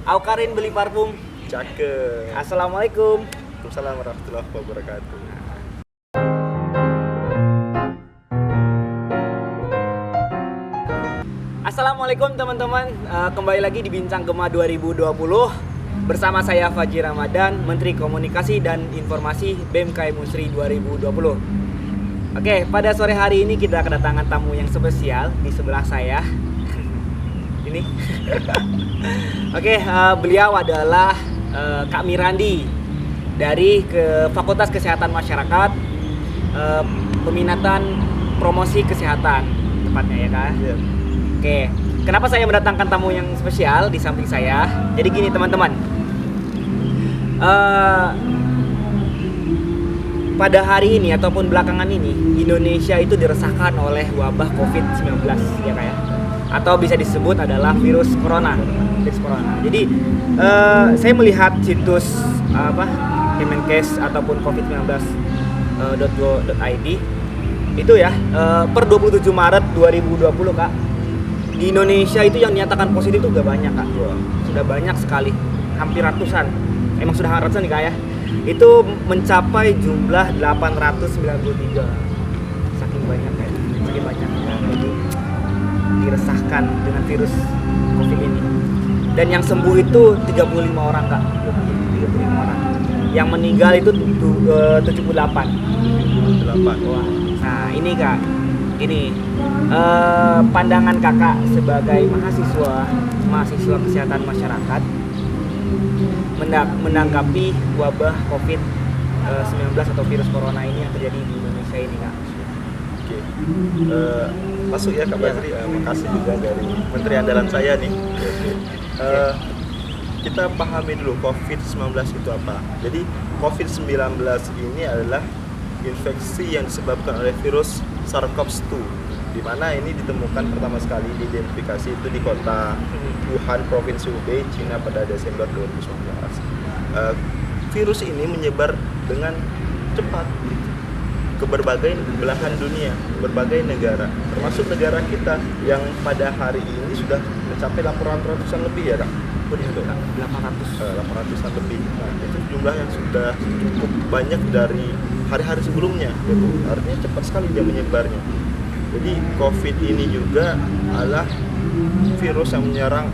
Aukarin beli parfum. Cakep. Assalamualaikum. Waalaikumsalam warahmatullahi wabarakatuh. Assalamualaikum teman-teman. Kembali lagi di Bincang Gema 2020 bersama saya Fajri Ramadan, Menteri Komunikasi dan Informasi BMKM Musri 2020. Oke, pada sore hari ini kita kedatangan tamu yang spesial di sebelah saya. Ini. Oke, beliau adalah Kak Mirandi dari Fakultas Kesehatan Masyarakat, peminatan promosi kesehatan tepatnya ya Kak. Iya. Oke, kenapa saya mendatangkan tamu yang spesial di samping saya? Jadi gini teman-teman, pada hari ini ataupun belakangan ini Indonesia itu diresahkan oleh wabah COVID-19 ya Kak ya, atau bisa disebut adalah virus corona. Jadi saya melihat situs Kemenkes ataupun covid19.go.id itu ya, per 27 Maret 2020 Kak, di Indonesia itu yang dinyatakan positif itu udah banyak Kak. Sudah banyak sekali, hampir ratusan. Emang sudah ratusan nih Kak ya. Itu mencapai jumlah 893. Saking banyak Kak. Saking banyaknya. Jadi diresahkan dengan virus Covid ini. Dan yang sembuh itu 35 orang Kak. 35 orang. Yang meninggal itu 78. 78. Wah. Nah, ini Kak. Ini pandangan kakak sebagai mahasiswa kesehatan masyarakat menanggapi wabah COVID-19 atau virus corona ini yang terjadi di Indonesia ini Kak. Oke. Masuk ya Kak Basri. Makasih juga dari Menteri Andalan saya nih. Kita pahami dulu COVID-19 itu apa. Jadi COVID-19 ini adalah infeksi yang disebabkan oleh virus SARS-CoV-2, di mana ini ditemukan pertama sekali diidentifikasi itu di kota Wuhan, Provinsi Hubei, Cina pada Desember 2019. Virus ini menyebar dengan cepat ke berbagai belahan dunia, berbagai negara, termasuk negara kita yang pada hari ini sudah mencapai 800-an lebih ya Kak. 800-an lebih. Nah, itu jumlah yang sudah cukup banyak dari hari-hari sebelumnya gitu. Artinya cepat sekali dia menyebarnya. Jadi COVID ini juga adalah virus yang menyerang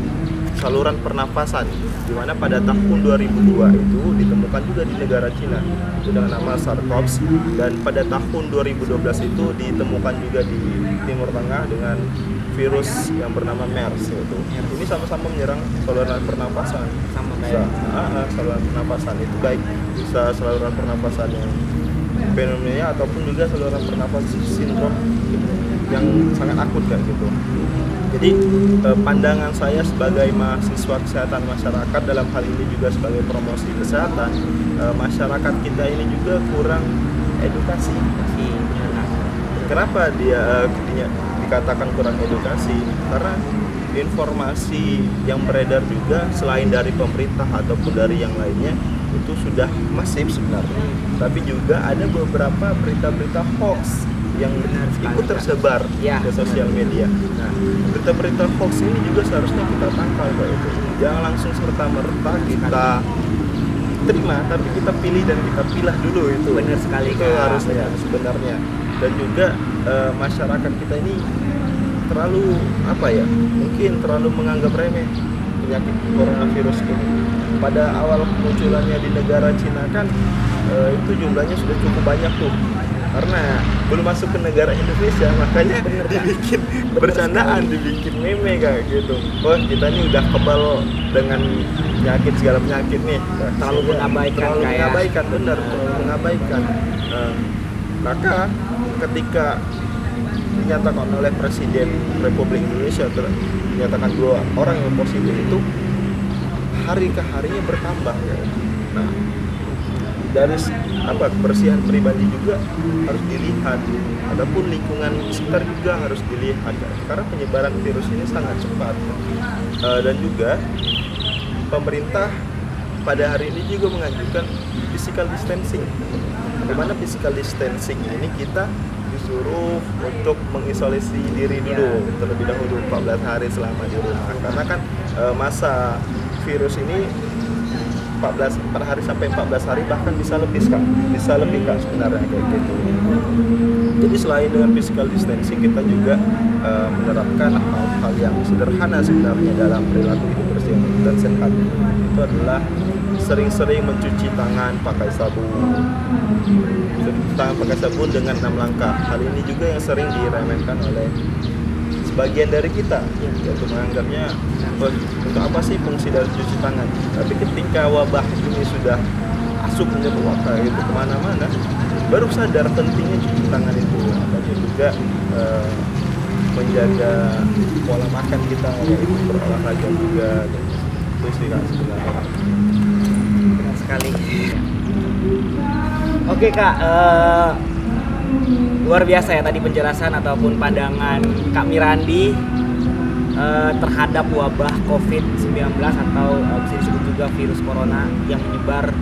saluran pernafasan, di mana pada tahun 2002 itu ditemukan juga di negara Cina itu dengan nama SARS-CoV, dan pada tahun 2012 itu ditemukan juga di Timur Tengah dengan virus yang bernama MERS itu. Ini sama-sama menyerang saluran pernafasan. Sama kayak Saluran pernafasan itu baik bisa saluran pernafasan yang pneumonia ataupun juga saluran pernafasan sindrom yang sangat akut kayak gitu. Jadi pandangan saya sebagai mahasiswa kesehatan masyarakat dalam hal ini juga sebagai promosi kesehatan, masyarakat kita ini juga kurang edukasi. Kenapa dia dikatakan kurang edukasi? Karena informasi yang beredar juga selain dari pemerintah ataupun dari yang lainnya itu sudah masif sebenarnya. Tapi juga ada beberapa berita-berita hoax yang ikut tersebar ke sosial media. Nah, berita-berita hoax ini juga seharusnya kita tangkal Pak itu. Jangan langsung serta-merta kita terima, tapi kita pilih dan kita pilah dulu itu. Benar sekali itu harusnya sebenarnya. Dan juga masyarakat kita ini terlalu mungkin terlalu menganggap remeh penyakit coronavirus ini. Pada awal munculannya di negara Cina kan itu jumlahnya sudah cukup banyak tuh, karena belum masuk ke negara Indonesia, makanya dibikin bercandaan, dibikin meme kayak gitu. Oh, kita ini udah kebal dengan segala penyakit nih. Terlalu mengabaikan, terlalu mengabaikan. Maka ketika dinyatakan oleh Presiden Republik Indonesia dinyatakan 2 orang yang positif itu hari ke harinya bertambah ya. Nah, dari kebersihan pribadi juga harus dilihat, adapun lingkungan sekitar juga harus dilihat karena penyebaran virus ini sangat cepat. Dan juga pemerintah pada hari ini juga menganjurkan physical distancing. Bagaimana physical distancing ini kita disuruh untuk mengisolasi diri dulu terlebih dahulu 14 hari selama di rumah, karena kan masa virus ini 14 per hari sampai 14 hari bahkan bisa lebih Kak sebenarnya kayak gitu. Jadi selain dengan physical distancing, kita juga menerapkan hal-hal yang sederhana sebenarnya dalam perilaku hidup bersih dan sehat. Itu adalah sering-sering mencuci tangan pakai sabun, dengan 6 langkah. Hal ini juga yang sering diremehkan oleh sebagian dari kita, yaitu menganggapnya untuk apa sih fungsi dari cuci tangan. Tapi ketika wabah ini sudah masuk menyebar itu kemana-mana, baru sadar pentingnya cuci tangan itu. Dan juga menjaga pola makan kita, yaitu berolahraga juga. Itu sih Kak sebenarnya. Benar sekali. Oke Kak, luar biasa ya tadi penjelasan ataupun pandangan Kak Mirandi terhadap wabah COVID-19 atau bisa disebut juga virus corona yang menyebar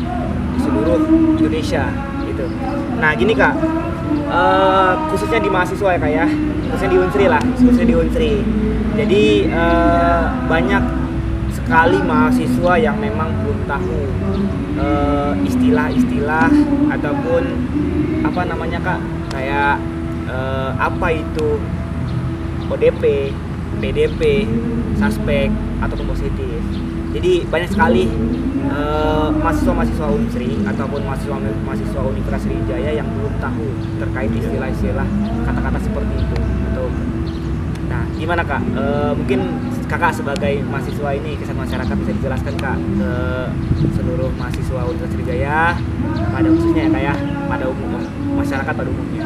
di seluruh Indonesia gitu. Nah gini Kak, khususnya di mahasiswa ya Kak ya, khususnya di Unsri. Jadi banyak sekali mahasiswa yang memang belum tahu istilah-istilah ataupun apa namanya Kak, kayak apa itu ODP, PDP, suspek ataupun positif. Jadi banyak sekali mahasiswa-mahasiswa Unsri ataupun mahasiswa Universitas Sriwijaya yang belum tahu terkait istilah-istilah kata-kata seperti itu. Nah, gimana Kak? Mungkin Kakak sebagai mahasiswa ini, kesan masyarakat bisa dijelaskan Kak ke seluruh mahasiswa Universitas Sriwijaya pada khususnya ya Kak ya, pada umum masyarakat pada umumnya.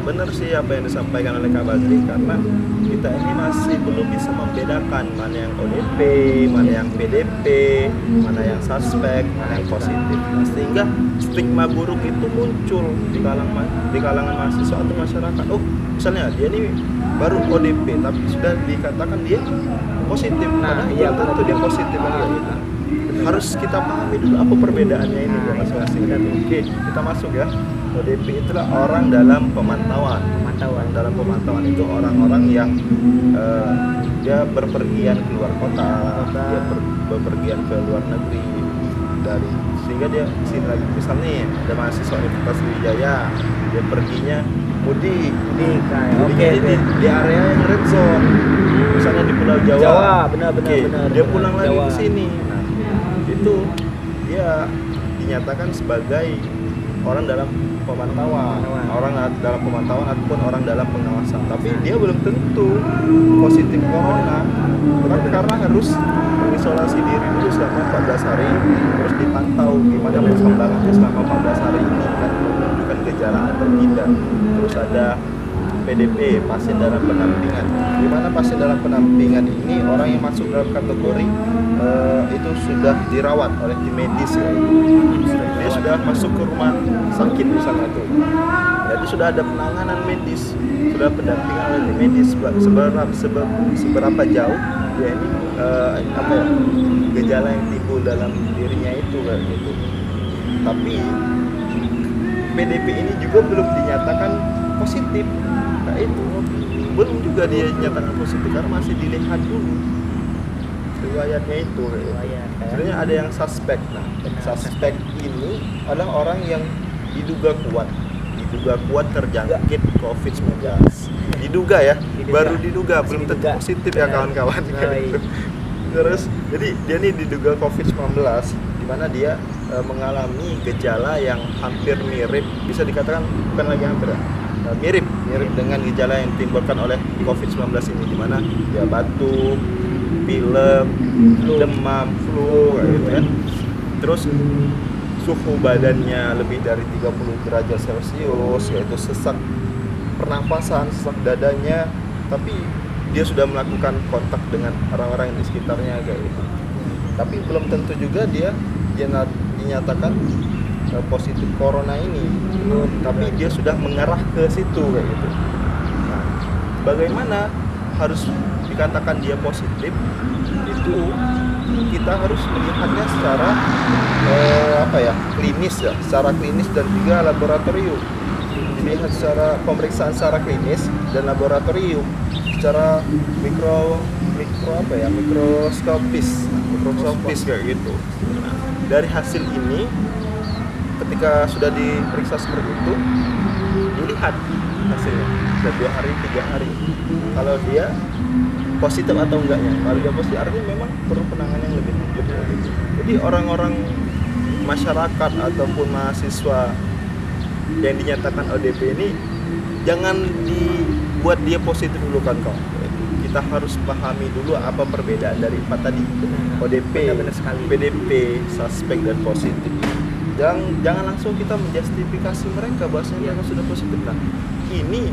Benar sih apa yang disampaikan oleh Kak Badri, karena kita ini masih belum bisa membedakan mana yang ODP, mana yang PDP, mana yang suspek, mana yang positif. Nah, sehingga stigma buruk itu muncul di kalangan mahasiswa atau masyarakat. Oh, misalnya dia ini baru ODP tapi sudah dikatakan dia positif. Nah, iya tentu dia positif kan gitu. Harus kita pahami dulu apa perbedaannya ini masing-masing. Oke, kita masuk ya. ODP itulah orang dalam pemantauan. Dalam pemantauan itu orang-orang yang dia berpergian ke luar kota, dia berpergian ke luar negeri sehingga dia sini lagi. Misalnya ada mahasiswa Universitas Sriwijaya, dia perginya mudik di area yang red zone, misalnya di Pulau Jawa. Benar. Dia pulang lagi ke sini. Nah, itu dia dinyatakan sebagai orang dalam pemantauan ataupun orang dalam pengawasan, tapi dia belum tentu positif corona, karena harus mengisolasi diri dulu selama 14 hari, terus dipantau gimana perkembangannya selama 14 hari ini dan menunjukkan gejala atau tidak. Terus ada PDP, pasien dalam pendampingan. Di mana pasien dalam pendampingan ini orang yang masuk dalam kategori itu sudah dirawat oleh tim medis ya. Dia sudah masuk ke rumah sakit misalnya tuh. Jadi sudah ada penanganan medis, sudah pendampingan oleh tim medis. Seberapa jauh dia ini gejala yang timbul dalam dirinya itu kayak gitu. Tapi PDP ini juga belum dinyatakan positif. Nah itu belum juga dia nyatakan positif karena masih dilihat dulu riwayatnya itu. Sebenarnya ada yang suspek. Nah, suspek ini adalah orang yang diduga kuat terjangkit COVID-19. Diduga ya, baru diduga, belum tentu positif ya kawan-kawan. Terus jadi dia nih diduga COVID-19, di mana dia mengalami gejala yang hampir mirip, bisa dikatakan bukan lagi hampir ya, mirip dengan gejala yang ditimbulkan oleh COVID-19 ini, di mana dia batuk, pilek, demam, flu gitu kan. Terus suhu badannya lebih dari 30 derajat Celcius, yaitu sesak pernapasan, sesak dadanya, tapi dia sudah melakukan kontak dengan orang-orang yang di sekitarnya kayak gitu. Tapi belum tentu juga dia dinyatakan positif corona ini, tapi dia sudah mengarah ke situ kayak gitu. Nah, bagaimana harus dikatakan dia positif? Itu kita harus melihatnya secara secara klinis dan juga laboratorium. Dilihat secara pemeriksaan secara klinis dan laboratorium. Secara mikroskopis kayak gitu. Nah, dari hasil ini ketika sudah diperiksa seperti itu dilihat hasilnya sudah 2 hari 3 hari kalau dia positif atau enggaknya. Kalau dia positif artinya memang perlu penanganan yang lebih lanjut. Jadi orang-orang masyarakat ataupun mahasiswa yang dinyatakan ODP ini jangan dibuat dia positif dulu kan kau. Kita harus pahami dulu apa perbedaan dari 4 tadi, ODP, Benar-benar sekali. PDP, suspek dan positif. Jangan langsung kita menjustifikasi mereka bahwasanya mereka sudah positif. Nah, ini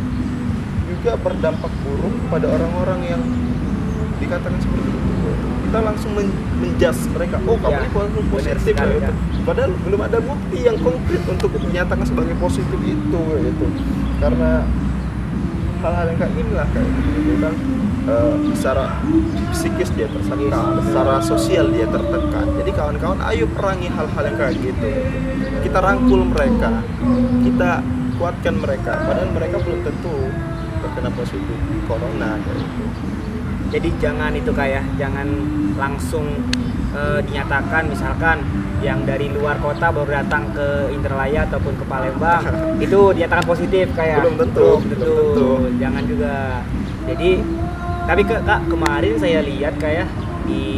juga berdampak buruk pada orang-orang yang dikatakan seperti itu. Kita langsung menjudge mereka. Oh, kamu Ya, ini positif sekali, ya. Kak. Padahal belum ada bukti yang konkret untuk dinyatakan sebagai positif itu gitu. Karena hal-hal yang kayak inilah kayak gitu kan, secara psikis dia tertekan, secara sosial dia tertekan. Jadi kawan-kawan, ayo perangi hal-hal yang kayak gitu. Kita rangkul mereka, kita kuatkan mereka. Padahal mereka belum tentu terkena positif corona kayak gitu. Jadi jangan itu kayak jangan langsung dinyatakan misalkan yang dari luar kota baru datang ke Indralaya ataupun ke Palembang itu dinyatakan positif kayak Belum tentu. Jangan juga. Jadi tapi Kak, kemarin saya lihat kayak di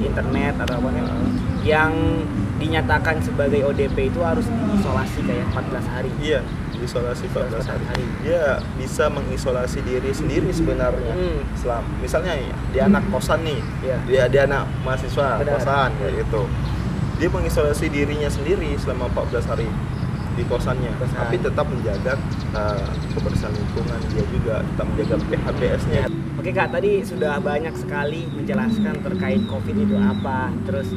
internet atau apa yang dinyatakan sebagai ODP itu harus diisolasi kayak 14 hari. Iya, isolasi 14 hari. hari. Dia bisa mengisolasi diri sendiri sebenarnya. Misalnya ya, dia anak kosan nih. Iya. Dia anak mahasiswa Benar. kosan kayak gitu. Dia mengisolasi dirinya sendiri selama 14 hari di kosannya. Kosan. Tapi tetap menjaga kebersihan lingkungan, dia juga tetap menjaga PHBS-nya. Oke Kak, tadi sudah banyak sekali menjelaskan terkait COVID itu apa, terus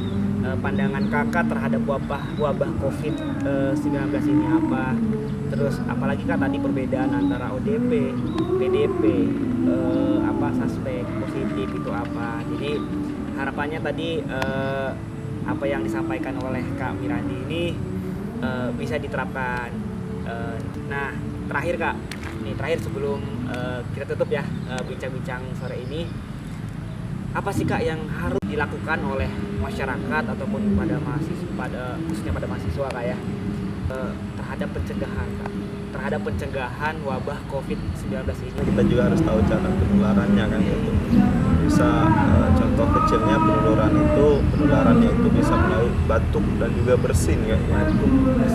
pandangan Kakak terhadap wabah COVID-19 ini apa, terus apalagi Kak tadi perbedaan antara ODP, PDP, suspek, positif itu apa. Jadi harapannya tadi apa yang disampaikan oleh Kak Mirandi ini bisa diterapkan. Nah, terakhir Kak, terakhir sebelum kita tutup ya bincang-bincang sore ini, apa sih Kak yang harus dilakukan oleh masyarakat ataupun pada mahasiswa, khususnya pada mahasiswa Kak ya, terhadap pencegahan Kak, terhadap pencegahan wabah COVID-19 ini? Kita juga harus tahu cara penularannya kan gitu. Bisa contoh kecilnya penularannya itu bisa melalui batuk dan juga bersin ya.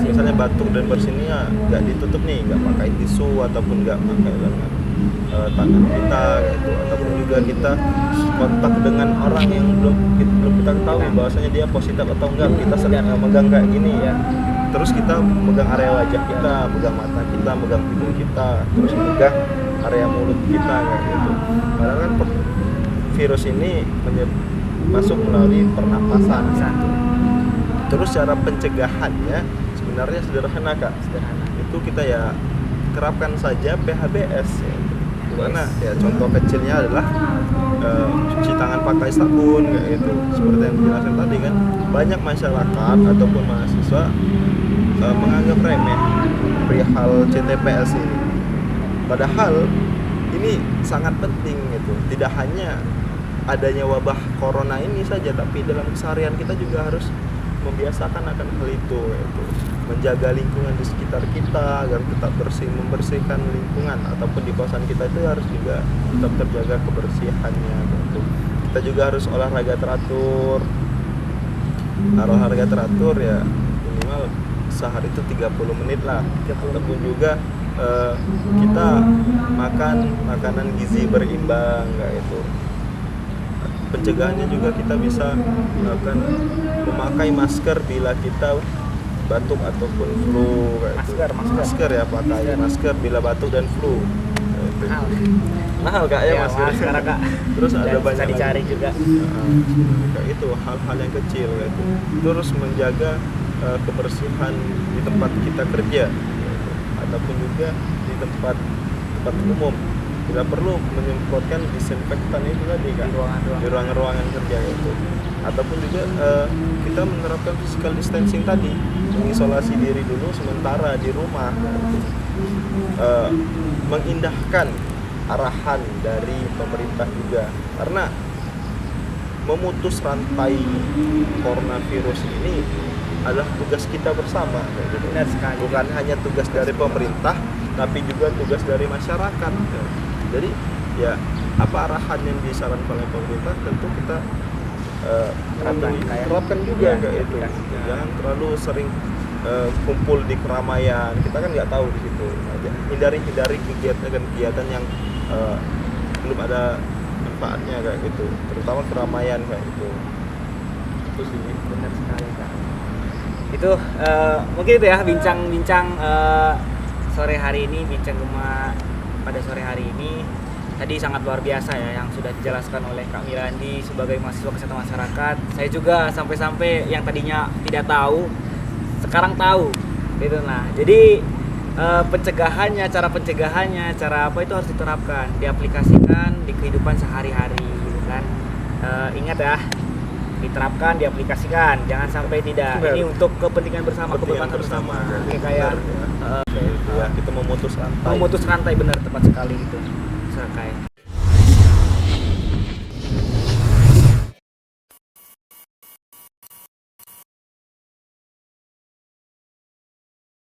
Misalnya batuk dan bersinnya nggak ditutup nih, nggak pakai tisu ataupun nggak pakai dengan tangan kita gitu, ataupun juga kita kontak dengan orang yang belum kita ketahui bahwasanya dia positif atau enggak, kita sedang megang kayak gini ya, terus kita megang area wajah kita, megang mata kita, megang hidung kita, terus megang area mulut kita kayak gitu. Padahal kan virus ini masuk melalui pernapasan. Terus cara pencegahannya sebenarnya sederhana Kak. Itu kita ya terapkan saja PHBS ya. Dimana ya contoh kecilnya adalah cuci tangan pakai sabun kayak gitu. Seperti yang dijelaskan tadi kan, banyak masyarakat ataupun mahasiswa menganggap remeh perihal CTPS ini. Padahal ini sangat penting gitu. Tidak hanya adanya wabah corona ini saja, tapi dalam keseharian kita juga harus membiasakan akan hal itu yaitu menjaga lingkungan di sekitar kita agar tetap membersihkan lingkungan, ataupun di kosan kita itu harus juga tetap terjaga kebersihannya gitu. Kita juga harus olahraga teratur ya, minimal sehari itu 30 menit lah, ataupun juga kita makan makanan gizi berimbang kayak itu. Pencegahannya juga kita bisa melakukan memakai masker bila kita batuk ataupun flu kayak itu. Masker ya, pakai masker bila batuk dan flu. Mahal Kak ya masker. Mahal sekarang Kak. Terus dan ada banyak bisa dicari lagi. juga. Kayak itu hal-hal yang kecil kayak itu. Terus menjaga kebersihan di tempat kita kerja gitu. Ataupun juga di tempat umum. Bila perlu menyemprotkan disinfektan itu tadi kan di ruangan-ruangan kerja itu, ataupun juga kita menerapkan physical distancing tadi, mengisolasi diri dulu sementara di rumah, mengindahkan arahan dari pemerintah juga, karena memutus rantai coronavirus ini adalah tugas kita bersama. Benar sekali. Bukan hanya tugas dari pemerintah, tapi juga tugas dari masyarakat. Jadi ya apa arahan yang disarankan oleh pemerintah tentu kita terapkan juga Iya, kayak itu. aplikasikan. Jangan terlalu sering kumpul di keramaian. Kita kan nggak tahu di situ. Hindari kegiatan yang belum ada manfaatnya kayak gitu. Terutama keramaian kayak gitu. Itu sih. Benar sekali Kak. Itu mungkin itu ya bincang-bincang sore hari ini, bincang Gema pada sore hari ini. Tadi sangat luar biasa ya yang sudah dijelaskan oleh Kak Mirandi sebagai mahasiswa kesehatan masyarakat. Saya juga sampai-sampai yang tadinya tidak tahu sekarang tahu gitu. Nah, jadi pencegahannya, cara apa itu harus diterapkan, diaplikasikan di kehidupan sehari-hari gitu kan. Ingat ya, diterapkan, diaplikasikan, jangan sampai tidak. Benar. Ini untuk kepentingan bersama, Kepentingan kebermanfaatan bersama. bersama. Oke, kayak Benar, ya. Ya, kita memutus rantai. memutus rantai, benar, tepat sekali itu. Kayak